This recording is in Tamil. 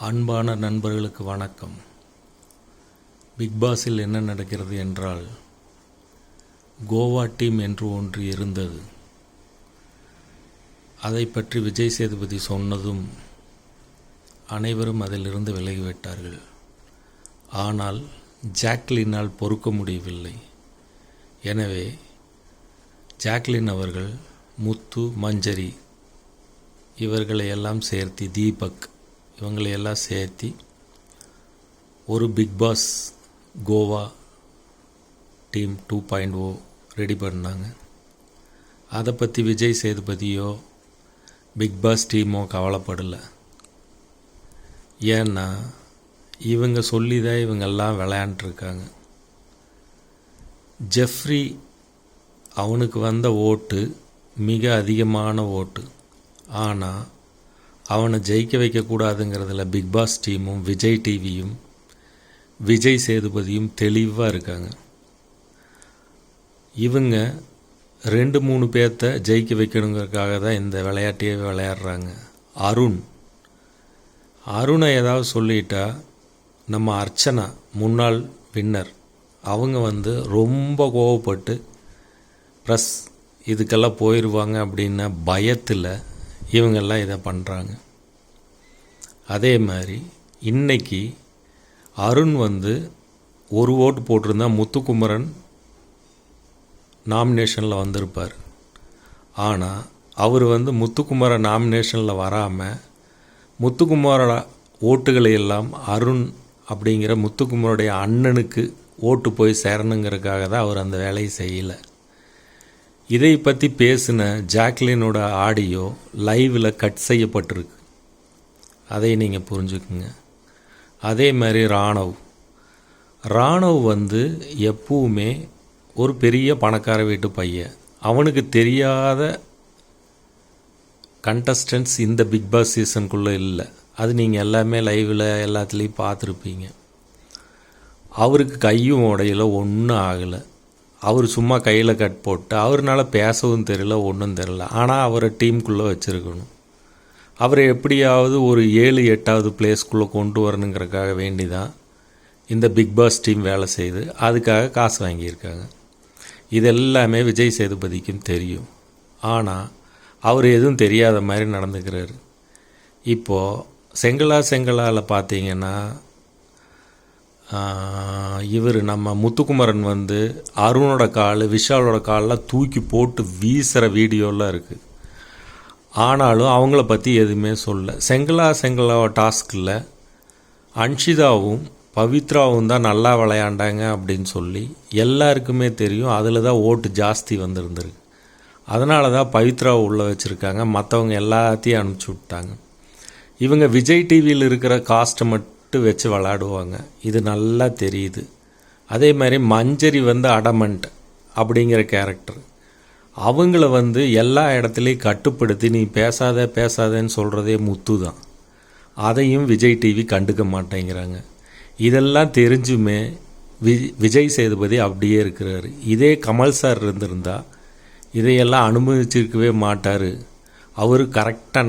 அன்பான நண்பர்களுக்கு வணக்கம். பிக்பாஸில் என்ன நடக்கிறது என்றால், கோவா டீம் என்று ஒன்று இருந்தது. அதை பற்றி விஜய் சேதுபதி சொன்னதும் அனைவரும் அதிலிருந்து விலகிவிட்டார்கள். ஆனால் ஜாக்லினால் பொறுக்க முடியவில்லை. எனவே ஜாக்லின் அவர்கள் முத்து, மஞ்சரி இவர்களையெல்லாம் சேர்த்து, தீபக் இவங்களையெல்லாம் சேர்த்து ஒரு பிக்பாஸ் கோவா டீம் 2.0 ரெடி பண்ணாங்க. அதை பற்றி விஜய் சேதுபதியோ பிக்பாஸ் டீமோ கவலைப்படலை. ஏன்னா இவங்க சொல்லி தான் இவங்கெல்லாம் விளையாண்டுருக்காங்க. ஜெஃப்ரி அவனுக்கு வந்த ஓட்டு மிக அதிகமான ஓட்டு. ஆனால் அவனை ஜெயிக்க வைக்கக்கூடாதுங்கிறதுல பிக்பாஸ் டீமும் விஜய் டிவியும் விஜய் சேதுபதியும் தெளிவாக இருக்காங்க. இவங்க 2-3 பேர்த்த ஜெயிக்க வைக்கணுங்கிறதுக்காக தான் இந்த விளையாட்டையே விளையாடுறாங்க. அருணை ஏதாவது சொல்லிட்டா, நம்ம அர்ச்சனா முன்னாள் வின்னர் அவங்க ரொம்ப கோவப்பட்டு ப்ரெஸ் இதுக்கெல்லாம் போயிடுவாங்க அப்படின்ன பயத்தில் இவங்கெல்லாம் இதை பண்ணுறாங்க. அதே மாதிரி இன்றைக்கி அருண் ஒரு ஓட்டு போட்டிருந்தா முத்துக்குமரன் நாமினேஷனில் வந்திருப்பார். ஆனால் அவர் முத்துக்குமரன் நாமினேஷனில் வராமல் முத்துக்குமரோட ஓட்டுகளை எல்லாம் அருண் அப்படிங்கிற முத்துக்குமரோடைய அண்ணனுக்கு ஓட்டு போய் சேரணுங்கிறதுக்காக தான் அவர் அந்த வேலையை செய்யலை. இதை பற்றி பேசின ஜாக்லினோட ஆடியோ லைவில் கட் செய்யப்பட்டிருக்கு. அதை நீங்கள் புரிஞ்சுக்குங்க. அதே மாதிரி ராணவ் எப்பவுமே ஒரு பெரிய பணக்கார வீட்டு பையன். அவனுக்கு தெரியாத கண்டஸ்டன்ஸ் இந்த பிக்பாஸ் சீசனுக்குள்ளே இல்லை. அது நீங்கள் எல்லாமே லைவில் எல்லாத்துலேயும் பார்த்துருப்பீங்க. அவருக்கு கையும் உடையில ஒன்றும் ஆகலை. அவர் சும்மா கையில் கட் போட்டு அவர்னால பேசவும் தெரியல, ஒன்றும் தெரியல. ஆனால் அவரை டீமுக்குள்ளே வச்சுருக்கணும். அவரை எப்படியாவது ஒரு 7-8வது பிளேஸ்க்குள்ளே கொண்டு வரணுங்கிறதுக்காக வேண்டி தான் இந்த பிக்பாஸ் டீம் வேலை செய்து அதுக்காக காசு வாங்கியிருக்காங்க. இதெல்லாமே விஜய் சேதுபதிக்கும் தெரியும். ஆனால் அவர் எதுவும் தெரியாத மாதிரி நடந்துக்கிறாரு. இப்போது செங்கலாவில் பார்த்தீங்கன்னா இவர் நம்ம முத்துக்குமரன் அருணோட கால், விஷாலோட காலெலாம் தூக்கி போட்டு வீசுகிற வீடியோலாம் இருக்குது. ஆனாலும் அவங்கள பற்றி எதுவுமே சொல்ல. செங்கலா டாஸ்கில் அன்ஷிதாவும் பவித்ராவும் தான் நல்லா விளையாண்டாங்க அப்படின்னு சொல்லி எல்லாருக்குமே தெரியும். அதில் தான் ஓட்டு ஜாஸ்தி வந்திருந்துருக்கு. அதனால தான் பவித்ராவை உள்ளே வச்சுருக்காங்க. மற்றவங்க எல்லாத்தையும் அனுப்பிச்சி விட்டாங்க. இவங்க விஜய் டிவியில் இருக்கிற காஸ்ட்டை மட்டும் வச்சு விளாடுவாங்க. இது நல்லா தெரியுது. அதே மாதிரி மஞ்சரி அடமண்ட் அப்படிங்கிற கேரக்டர், அவங்கள எல்லா இடத்துலையும் கட்டுப்படுத்தி நீ பேசாதேன்னு சொல்கிறதே முத்து தான். அதையும் விஜய் டிவி கண்டுக்க மாட்டேங்கிறாங்க. இதெல்லாம் தெரிஞ்சுமே விஜய் சேதுபதி அப்படியே இருக்கிறாரு. இதே கமல் சார் இருந்திருந்தால் இதையெல்லாம் அனுமதிச்சிருக்கவே மாட்டார். அவர் கரெக்டாக